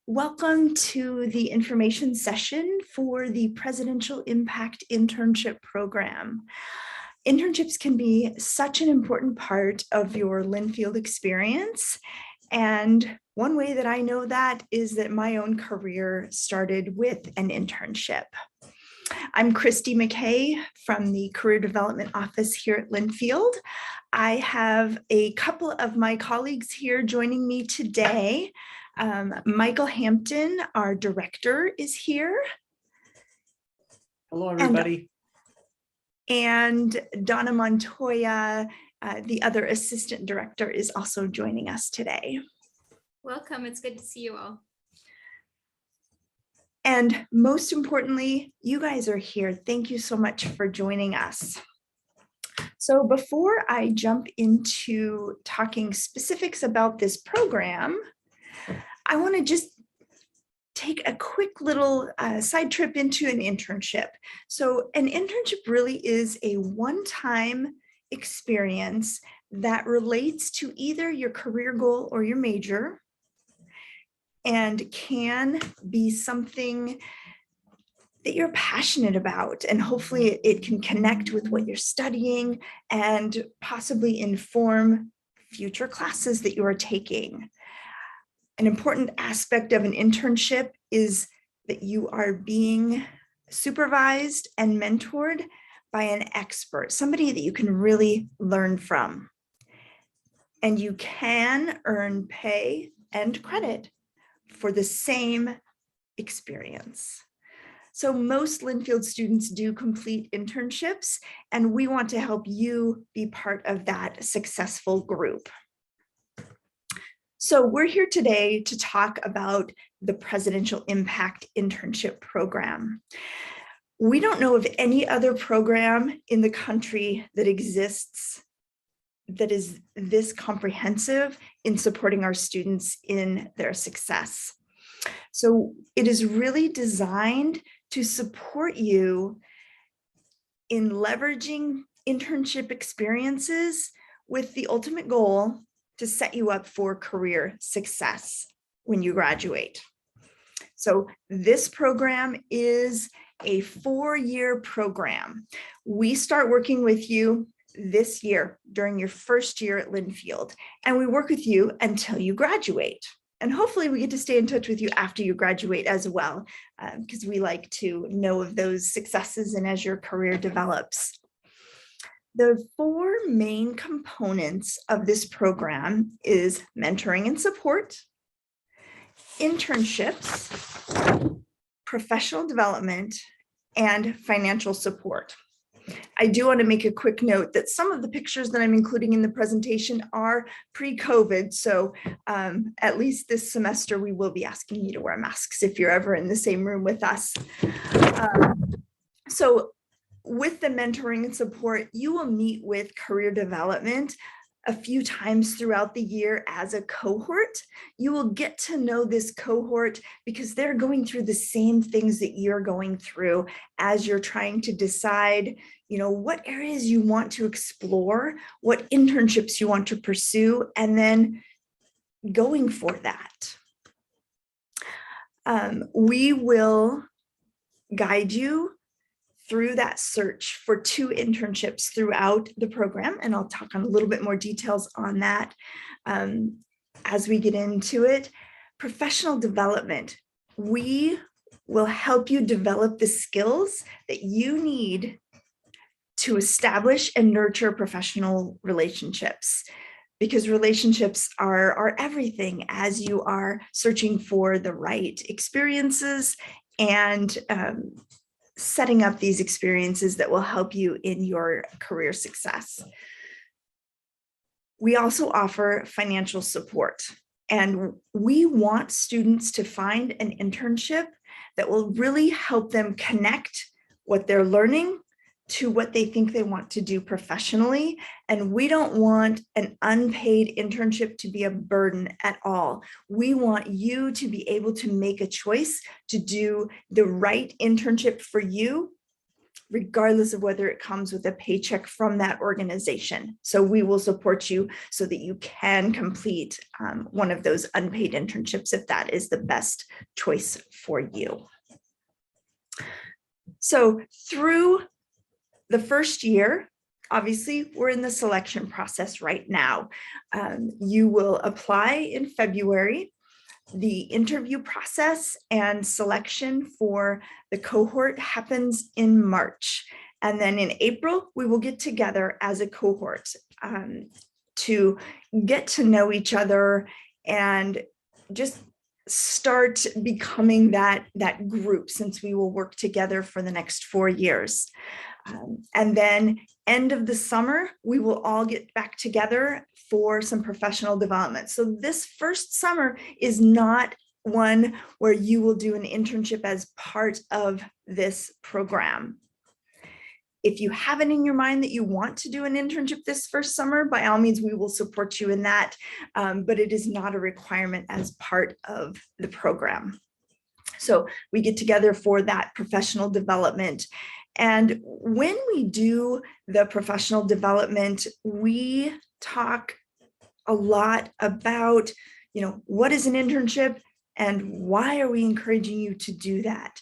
Welcome to the information session for the Presidential Impact Internship Program. Internships can be such an important part of your Linfield experience. And one way that I know that is that my own career started with an internship. I'm Christy McKay from the Career Development Office here at Linfield. I have a couple of my colleagues here joining me today. Michael Hampton, our director, is here. Hello, everybody. And Donna Montoya, the other assistant director, is also joining us today. Welcome. It's good to see you all. And most importantly, you guys are here. Thank you so much for joining us. So before I jump into talking specifics about this program, I want to just take a quick little side trip into an internship. So an internship really is a one-time experience that relates to either your career goal or your major, and can be something that you're passionate about, and hopefully it can connect with what you're studying and possibly inform future classes that you are taking. An important aspect of an internship is that you are being supervised and mentored by an expert, somebody that you can really learn from. And you can earn pay and credit for the same experience. So most Linfield students do complete internships, and we want to help you be part of that successful group. So we're here today to talk about the Presidential Impact Internship Program. We don't know of any other program in the country that exists that is this comprehensive in supporting our students in their success. So it is really designed to support you in leveraging internship experiences with the ultimate goal to set you up for career success when you graduate. So this program is a 4-year program. We start working with you this year during your first year at Linfield, and we work with you until you graduate. And hopefully we get to stay in touch with you after you graduate as well, because we like to know of those successes and as your career develops. The 4 main components of this program is mentoring and support, internships, professional development, and financial support. I do want to make a quick note that some of the pictures that I'm including in the presentation are pre-COVID. So at least this semester, we will be asking you to wear masks if you're ever in the same room with us. So with the mentoring and support, you will meet with career development a few times throughout the year as a cohort. You will get to know this cohort because they're going through the same things that you're going through as you're trying to decide, what areas you want to explore, what internships you want to pursue, and then going for that. We will guide you through that search for 2 internships throughout the program. And I'll talk on a little bit more details on that as we get into it. Professional development. We will help you develop the skills that you need to establish and nurture professional relationships, because relationships are everything as you are searching for the right experiences and setting up these experiences that will help you in your career success. We also offer financial support, and we want students to find an internship that will really help them connect what they're learning to what they think they want to do professionally. And we don't want an unpaid internship to be a burden at all. We want you to be able to make a choice to do the right internship for you regardless of whether it comes with a paycheck from that organization. So we will support you so that you can complete one of those unpaid internships if that is the best choice for you. So through the first year, obviously, we're in the selection process right now. You will apply in February. The interview process and selection for the cohort happens in March. And then in April, we will get together as a cohort to get to know each other and just start becoming that group, since we will work together for the next 4 years. And then end of the summer, we will all get back together for some professional development. So this first summer is not one where you will do an internship as part of this program. If you have it in your mind that you want to do an internship this first summer, by all means, we will support you in that, but it is not a requirement as part of the program. So we get together for that professional development. And when we do the professional development, we talk a lot about, what is an internship and why are we encouraging you to do that?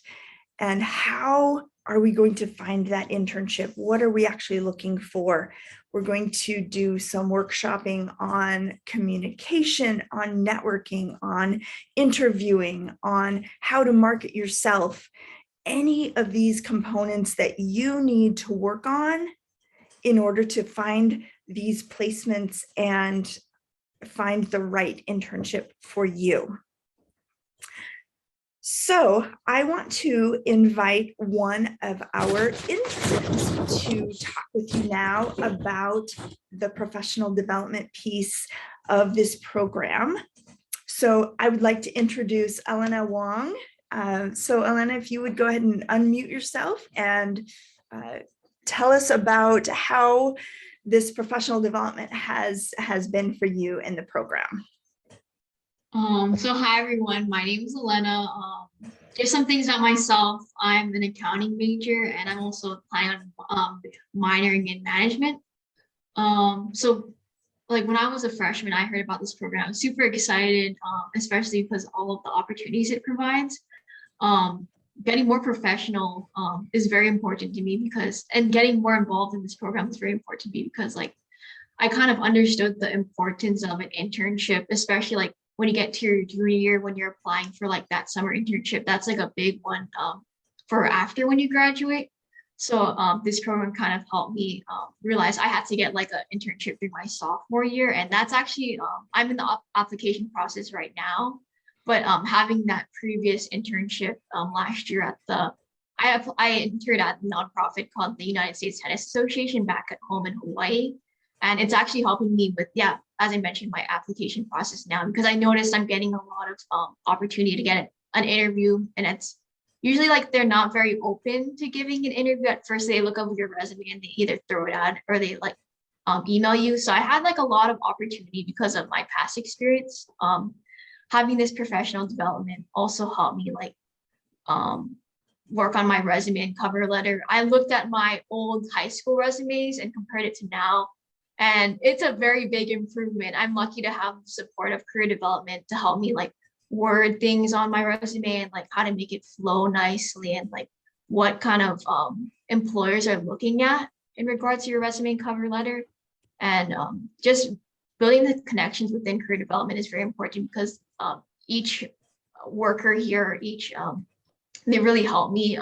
And how are we going to find that internship? What are we actually looking for? We're going to do some workshopping on communication, on networking, on interviewing, on how to market yourself. Any of these components that you need to work on in order to find these placements and find the right internship for you. So I want to invite one of our interns to talk with you now about the professional development piece of this program. So I would like to introduce Elena Wong. So Elena, if you would go ahead and unmute yourself and tell us about how this professional development has been for you in the program. So hi everyone, my name is Elena. Just some things about myself. I'm an accounting major and I'm also planning on minoring in management. So like when I was a freshman, I heard about this program. I was super excited, especially because all of the opportunities it provides. Getting more professional is very important to me and getting more involved in this program is very important to me because like I kind of understood the importance of an internship, especially like when you get to your junior year, when you're applying for like that summer internship. That's like a big one for after when you graduate. So this program kind of helped me realize I had to get like an internship through my sophomore year. And that's actually, I'm in the application process right now, but having that previous internship last year at I interned at a nonprofit called the United States Tennis Association back at home in Hawaii. And it's actually helping me with, as I mentioned, my application process now, because I noticed I'm getting a lot of opportunity to get an interview. And it's usually like they're not very open to giving an interview. At first, they look over your resume and they either throw it out or they like email you. So I had like a lot of opportunity because of my past experience. Having this professional development also helped me like work on my resume and cover letter. I looked at my old high school resumes and compared it to now. And it's a very big improvement. I'm lucky to have the support of career development to help me like word things on my resume and like how to make it flow nicely and like what kind of employers are looking at in regards to your resume and cover letter. And just building the connections within career development is very important because each worker here, they really help me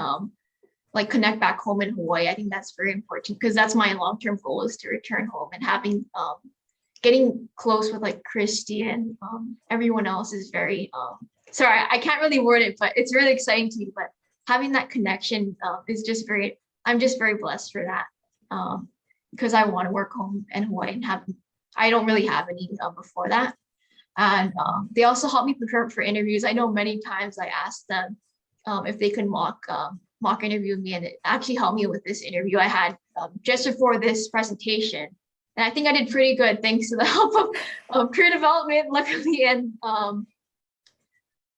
like connect back home in Hawaii. I think that's very important because that's my long-term goal is to return home and having getting close with like Christy and everyone else is very sorry, I can't really word it, but it's really exciting to me. But having that connection is just I'm just very blessed for that because I want to work home in Hawaii and I don't really have any before that. And they also help me prepare for interviews. I know many times I asked them if they could mock interview me, and it actually helped me with this interview I had just before this presentation. And I think I did pretty good thanks to the help of career development, luckily. And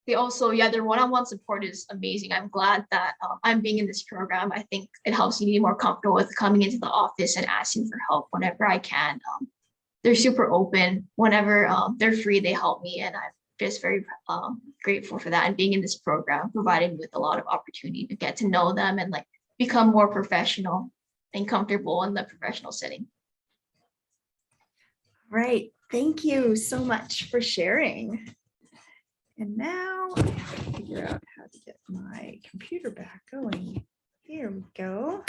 they also, yeah, their one-on-one support is amazing. I'm glad that I'm being in this program. I think it helps me be more comfortable with coming into the office and asking for help whenever I can. They're super open. Whenever they're free, they help me, and I'm just very grateful for that. And being in this program provided me with a lot of opportunity to get to know them and like become more professional and comfortable in the professional setting. Right. Thank you so much for sharing. And now I have to figure out how to get my computer back going. Here we go.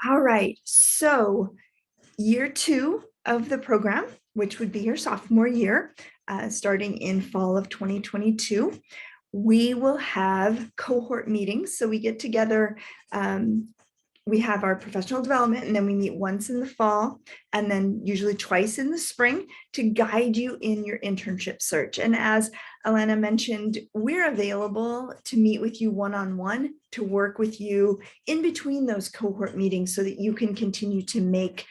All right. So year 2 of the program, which would be your sophomore year, starting in fall of 2022, we will have cohort meetings. So we get together, we have our professional development, and then we meet once in the fall and then usually twice in the spring to guide you in your internship search. And as Elena mentioned, we're available to meet with you one-on-one, to work with you in between those cohort meetings so that you can continue to make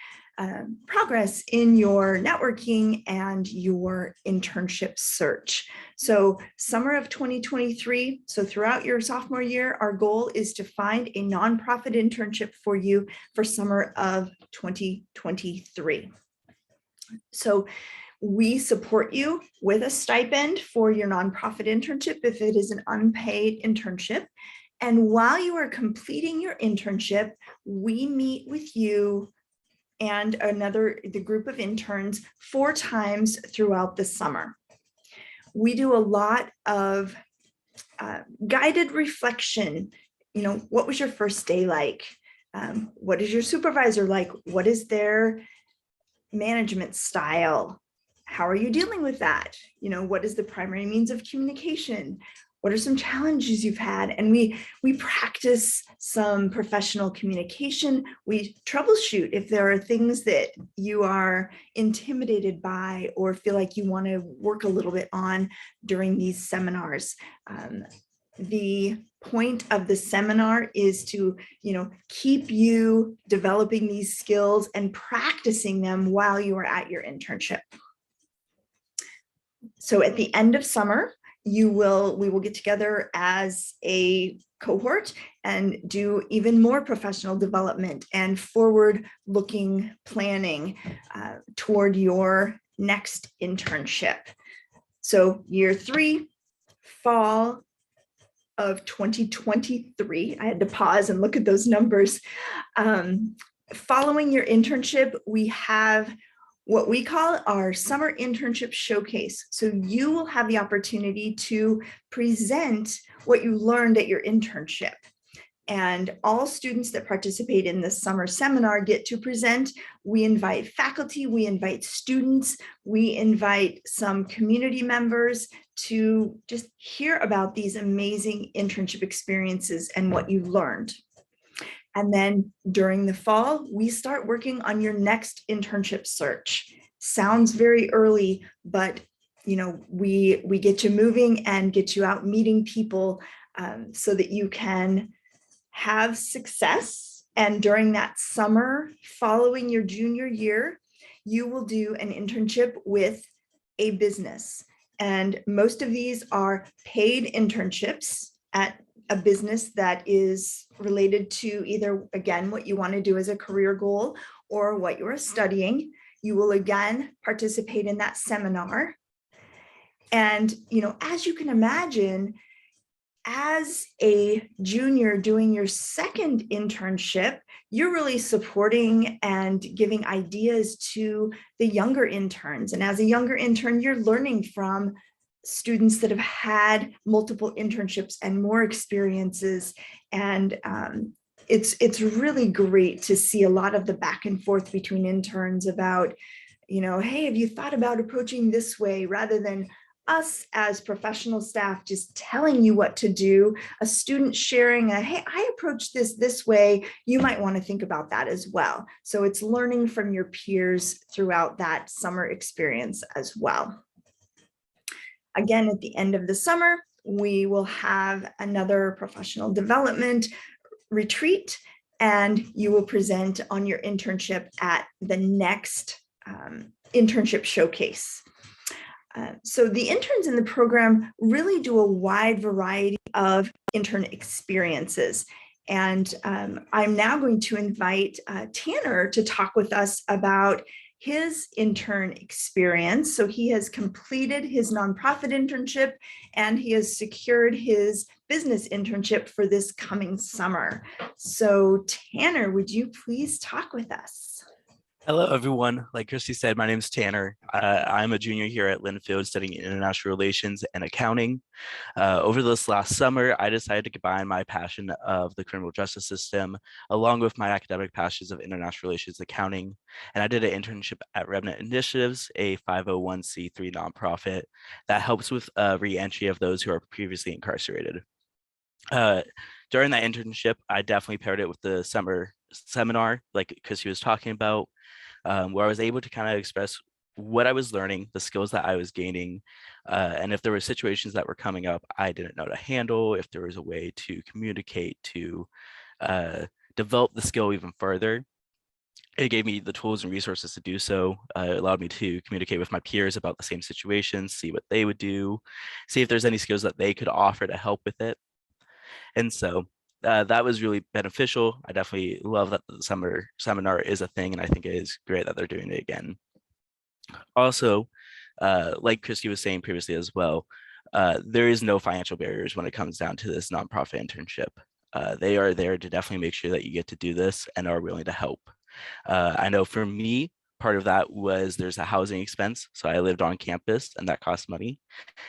progress in your networking and your internship search. So summer of 2023, so throughout your sophomore year, our goal is to find a nonprofit internship for you for summer of 2023. So we support you with a stipend for your nonprofit internship if it is an unpaid internship. And while you are completing your internship, we meet with you and the group of interns 4 times throughout the summer. We do a lot of guided reflection. You know, what was your first day like? What is your supervisor like? What is their management style? How are you dealing with that? You know, what is the primary means of communication? What are some challenges you've had? And we practice some professional communication. We troubleshoot if there are things that you are intimidated by or feel like you want to work a little bit on during these seminars. The point of the seminar is to, keep you developing these skills and practicing them while you are at your internship. So at the end of summer, we will get together as a cohort and do even more professional development and forward-looking planning toward your next internship. So year 3, fall of 2023, I had to pause and look at those numbers. Following your internship, we have what we call our summer internship showcase. So you will have the opportunity to present what you learned at your internship. And all students that participate in this summer seminar get to present. We invite faculty, we invite students, we invite some community members to just hear about these amazing internship experiences and what you learned. And then during the fall, we start working on your next internship search. Sounds very early, but we get you moving and get you out meeting people so that you can have success. And during that summer following your junior year, you will do an internship with a business. And most of these are paid internships at a business that is related to either, again, what you want to do as a career goal or what you are studying. You will again participate in that seminar. And, as you can imagine, as a junior doing your second internship, you're really supporting and giving ideas to the younger interns. And as a younger intern, you're learning from students that have had multiple internships and more experiences. And it's really great to see a lot of the back and forth between interns about, hey, have you thought about approaching this way, rather than us as professional staff just telling you what to do, a student sharing hey, I approached this way, you might want to think about that as well. So it's learning from your peers throughout that summer experience as well. Again, at the end of the summer, we will have another professional development retreat, and you will present on your internship at the next internship showcase. So the interns in the program really do a wide variety of intern experiences. And I'm now going to invite Tanner to talk with us about his intern experience. So he has completed his nonprofit internship and he has secured his business internship for this coming summer. So Tanner, would you please talk with us? Hello, everyone. Like Christy said, my name is Tanner. I'm a junior here at Linfield studying international relations and accounting. Over this last summer, I decided to combine my passion of the criminal justice system along with my academic passions of international relations accounting. And I did an internship at Remnant Initiatives, a 501c3 nonprofit that helps with re-entry of those who are previously incarcerated. During that internship, I definitely paired it with the summer seminar, like Christy was talking about, where I was able to kind of express what I was learning, the skills that I was gaining, and if there were situations that were coming up I didn't know to handle, if there was a way to communicate to develop the skill even further. It gave me the tools and resources to do so. It allowed me to communicate with my peers about the same situations, see what they would do, see if there's any skills that they could offer to help with it. And so that was really beneficial. I definitely love that the summer seminar is a thing, and I think it is great that they're doing it again. Also, like Christy was saying previously as well, there is no financial barriers when it comes down to this nonprofit internship. They are there to definitely make sure that you get to do this and are willing to help. I know for me, part of that was there's a housing expense. So I lived on campus and that cost money.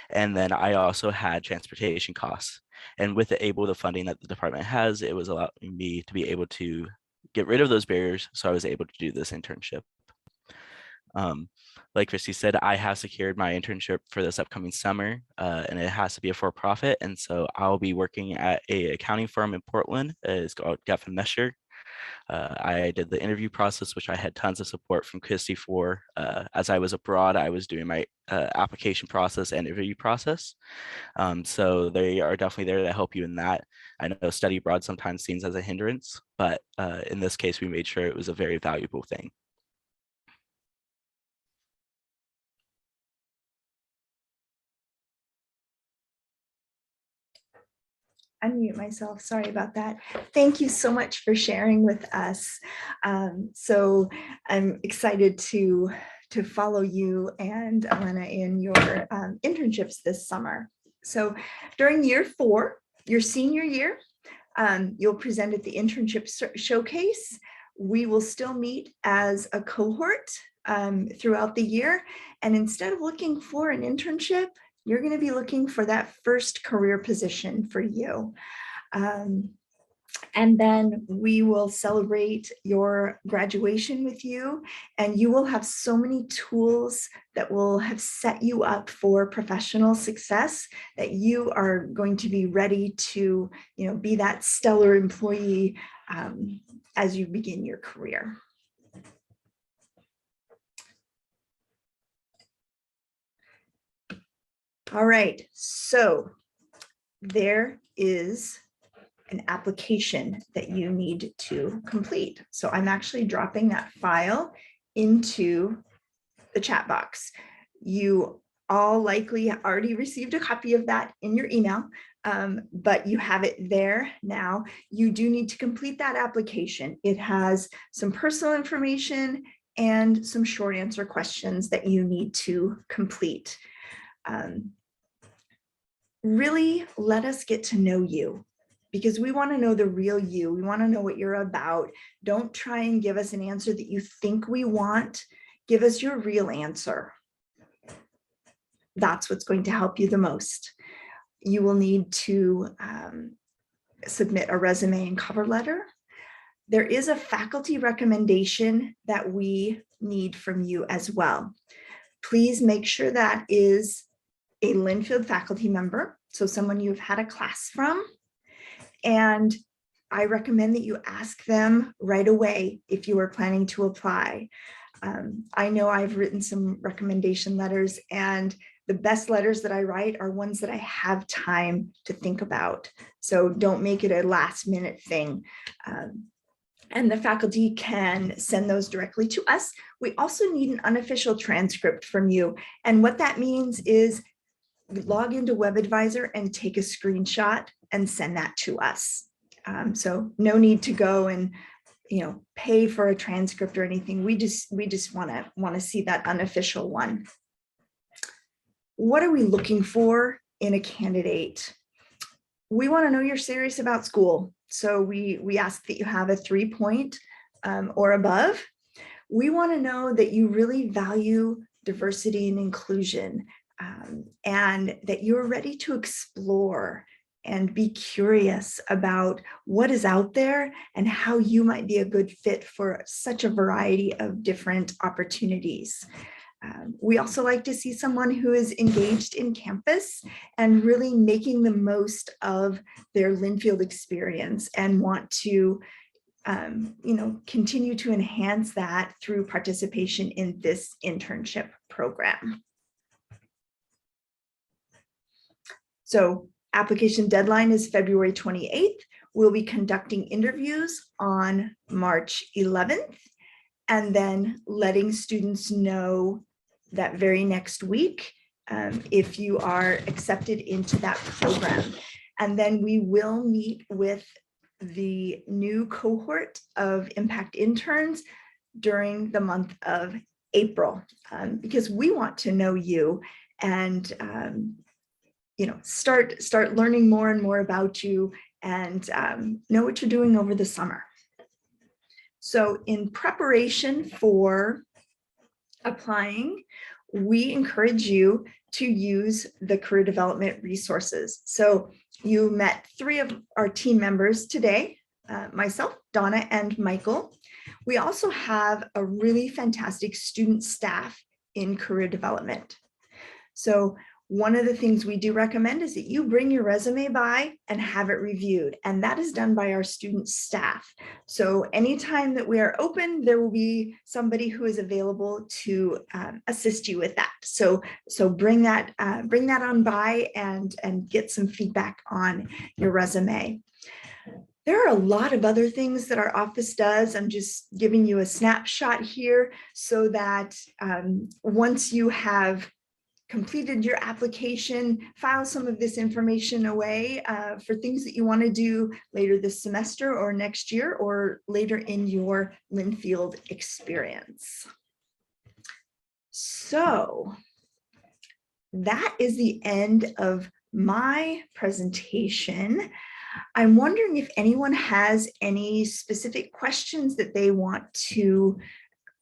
And then I also had transportation costs. And with the funding that the department has, it was allowing me to be able to get rid of those barriers. So I was able to do this internship. Like Christy said, I have secured my internship for this upcoming summer, and it has to be a for-profit. And so I'll be working at a accounting firm in Portland. It's called Geffen Mesher. I did the interview process, which I had tons of support from Christy for. As I was abroad, I was doing my application process and interview process. So they are definitely there to help you in that. I know study abroad sometimes seems as a hindrance, but in this case, we made sure it was a very valuable thing. Unmute myself. Sorry about that. Thank you so much for sharing with us. So I'm excited to follow you and Elena in your internships this summer. So during year 4, your senior year, you'll present at the internship showcase. We will still meet as a cohort throughout the year. And instead of looking for an internship, you're going to be looking for that first career position for you. And then we will celebrate your graduation with you, and you will have so many tools that will have set you up for professional success that you are going to be ready to, be that stellar employee as you begin your career. All right, so there is an application that you need to complete. So I'm actually dropping that file into the chat box. You all likely already received a copy of that in your email, but you have it there now. You do need to complete that application. It has some personal information and some short answer questions that you need to complete. Really let us get to know you, because we want to know the real you. We want to know what you're about. Don't try and give us an answer that you think we want. Give us your real answer. That's what's going to help you the most. You will need to submit a resume and cover letter. There is a faculty recommendation that we need from you as well. Please make sure that is a Linfield faculty member, so someone you've had a class from. And I recommend that you ask them right away if you are planning to apply. I know I've written some recommendation letters, and the best letters that I write are ones that I have time to think about. So don't make it a last minute thing. and the faculty can send those directly to us. We also need an unofficial transcript from you. And what that means is log into WebAdvisor and take a screenshot and send that to us. So no need to go and pay for a transcript or anything. We just want to see that unofficial one. What are we looking for in a candidate? We want to know you're serious about school. So we ask that you have a 3-point or above. We want to know that you really value diversity and inclusion, and that you're ready to explore and be curious about what is out there and how you might be a good fit for such a variety of different opportunities. We also like to see someone who is engaged in campus and really making the most of their Linfield experience and want to continue to enhance that through participation in this internship program. So application deadline is February 28th. We'll be conducting interviews on March 11th, and then letting students know that very next week if you are accepted into that program. And then we will meet with the new cohort of Impact interns during the month of April, because we want to know you and start learning more and more about you and know what you're doing over the summer. So in preparation for applying, we encourage you to use the career development resources. So you met 3 of our team members today, myself, Donna, and Michael. We also have a really fantastic student staff in career development. So one of the things we do recommend is that you bring your resume by and have it reviewed, and that is done by our student staff. So anytime that we are open, there will be somebody who is available to assist you with that. So bring that on by and get some feedback on your resume. There are a lot of other things that our office does. I'm just giving you a snapshot here so that once you have completed your application, file some of this information away for things that you want to do later this semester or next year or later in your Linfield experience. So that is the end of my presentation. I'm wondering if anyone has any specific questions that they want to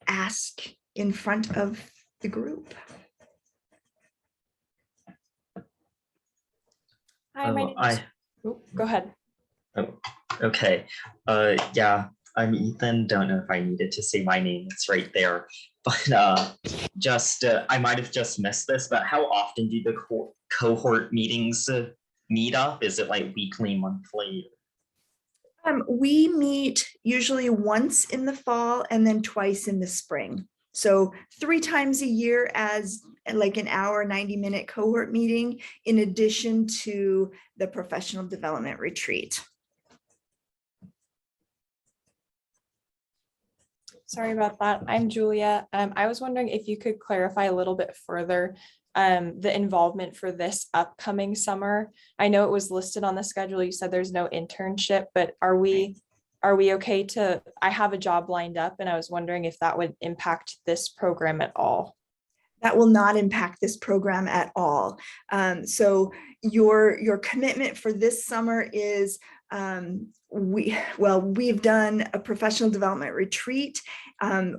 ask in front of the group. Hi, my name is... Go ahead. Oh, okay. Yeah, I'm Ethan. Don't know if I needed to say my name. It's right there. But I might have just missed this, but how often do the cohort meetings meet up? Is it like weekly, monthly? We meet usually once in the fall and then twice in the spring. So 3 times a year as like an hour, 90-minute cohort meeting, in addition to the professional development retreat. Sorry about that. I'm Julia. I was wondering if you could clarify a little bit further the involvement for this upcoming summer. I know it was listed on the schedule. You said there's no internship, but are we okay to, I have a job lined up and I was wondering if that would impact this program at all. That will not impact this program at all. So your commitment for this summer is we've done a professional development retreat.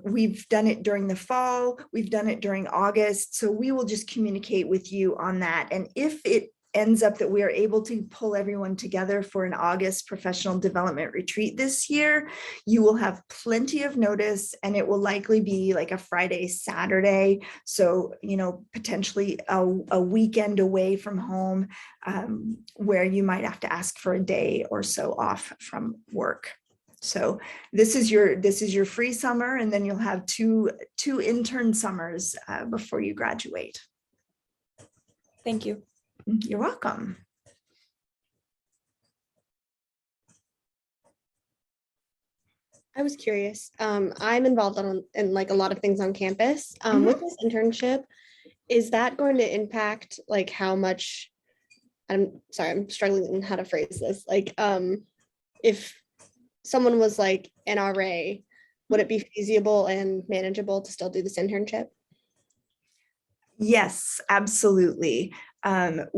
We've done it during the fall. We've done it during August. So we will just communicate with you on that. And if it ends up that we are able to pull everyone together for an August professional development retreat this year, you will have plenty of notice, and it will likely be like a Friday, Saturday. So, potentially a weekend away from home, where you might have to ask for a day or so off from work. So this is your free summer, and then you'll have two intern summers before you graduate. Thank you. You're welcome. I was curious. I'm involved in like a lot of things on campus. With this internship, is that going to impact like how much? I'm sorry, I'm struggling in how to phrase this. Like, if someone was like an RA, would it be feasible and manageable to still do this internship? Yes, absolutely. If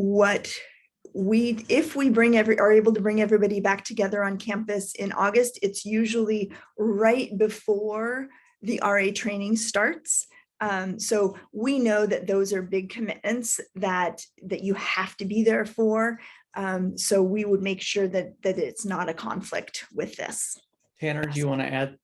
we are able to bring everybody back together on campus in August, it's usually right before the RA training starts. So we know that those are big commitments that you have to be there for. So we would make sure that it's not a conflict with this. Tanner, do you want to add?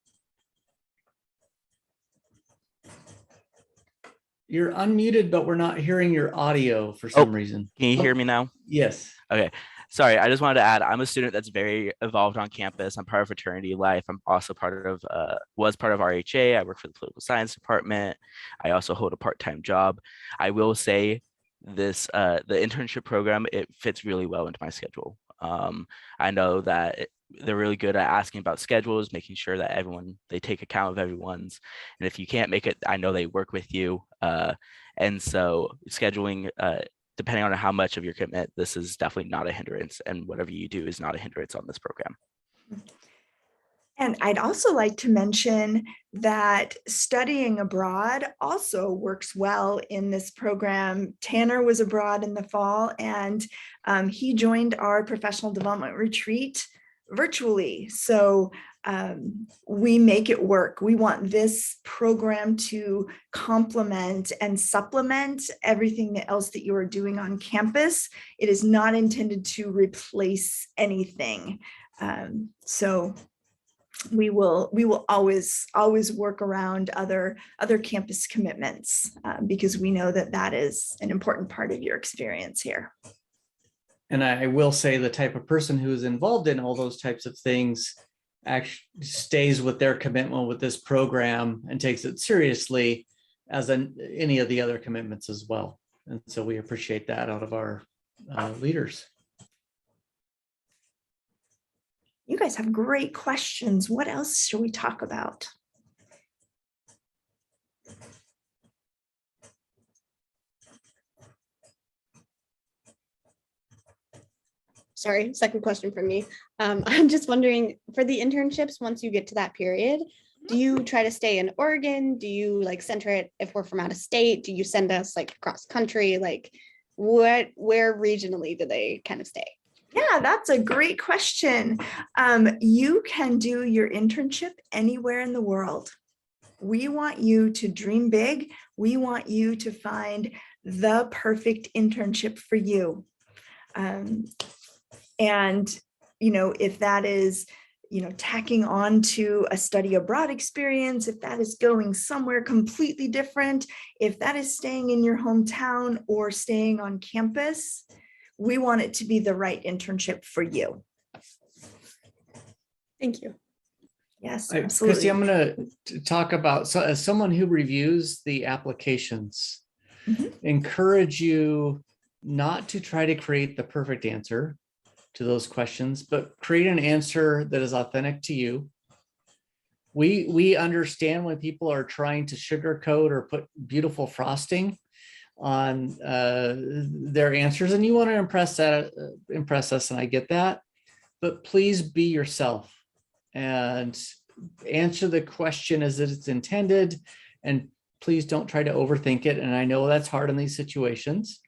You're unmuted, but we're not hearing your audio for some reason. Can you hear me now? Yes. Okay. Sorry, I just wanted to add, I'm a student that's very involved on campus. I'm part of fraternity life. I'm also was part of RHA. I work for the political science department. I also hold a part-time job. I will say this, the internship program, it fits really well into my schedule. I know that they're really good at asking about schedules, making sure that they take account of everyone's. And if you can't make it, I know they work with you. And so scheduling, depending on how much of your commitment, this is definitely not a hindrance, and whatever you do is not a hindrance on this program. And I'd also like to mention that studying abroad also works well in this program. Tanner was abroad in the fall, and he joined our professional development retreat virtually. So we make it work. We want this program to complement and supplement everything else that you are doing on campus. It is not intended to replace anything. So we will always work around other campus commitments because we know that is an important part of your experience here. And I will say the type of person who is involved in all those types of things actually stays with their commitment with this program and takes it seriously as any of the other commitments as well. And so we appreciate that out of our leaders. You guys have great questions. What else should we talk about? Sorry, second question from me. I'm just wondering, for the internships, once you get to that period, do you try to stay in Oregon? Do you like center it if we're from out of state? Do you send us like across country? Like where regionally do they kind of stay? Yeah, that's a great question. You can do your internship anywhere in the world. We want you to dream big. We want you to find the perfect internship for you. And, if that is, tacking on to a study abroad experience, if that is going somewhere completely different, if that is staying in your hometown or staying on campus, we want it to be the right internship for you. Thank you. Yes, absolutely. Christy, I'm going to talk about, so as someone who reviews the applications, encourage you not to try to create the perfect answer to those questions, but create an answer that is authentic to you. We understand when people are trying to sugarcoat or put beautiful frosting on their answers, and you want to impress us, and I get that, but please be yourself and answer the question as it's intended, and please don't try to overthink it. And I know that's hard in these situations.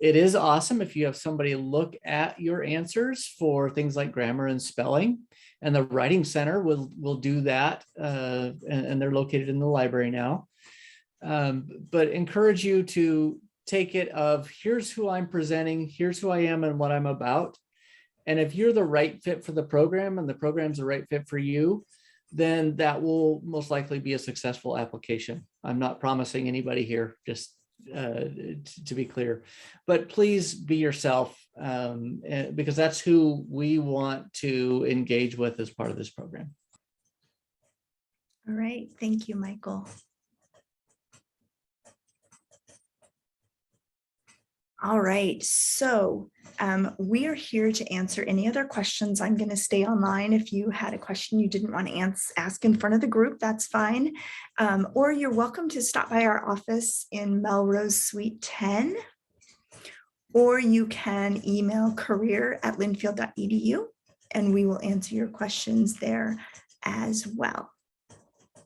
It is awesome if you have somebody look at your answers for things like grammar and spelling, and the Writing Center will do that, and they're located in the library now. But encourage you to take it of, here's who I'm presenting, here's who I am and what I'm about. And if you're the right fit for the program and the program's the right fit for you, then that will most likely be a successful application. I'm not promising anybody here, just to be clear, but please be yourself, because that's who we want to engage with as part of this program. All right, thank you, Michael. All right, so We are here to answer any other questions. I'm going to stay online. If you had a question you didn't want to ask in front of the group, that's fine. Or you're welcome to stop by our office in Melrose Suite 10. Or you can email career@linfield.edu and we will answer your questions there as well.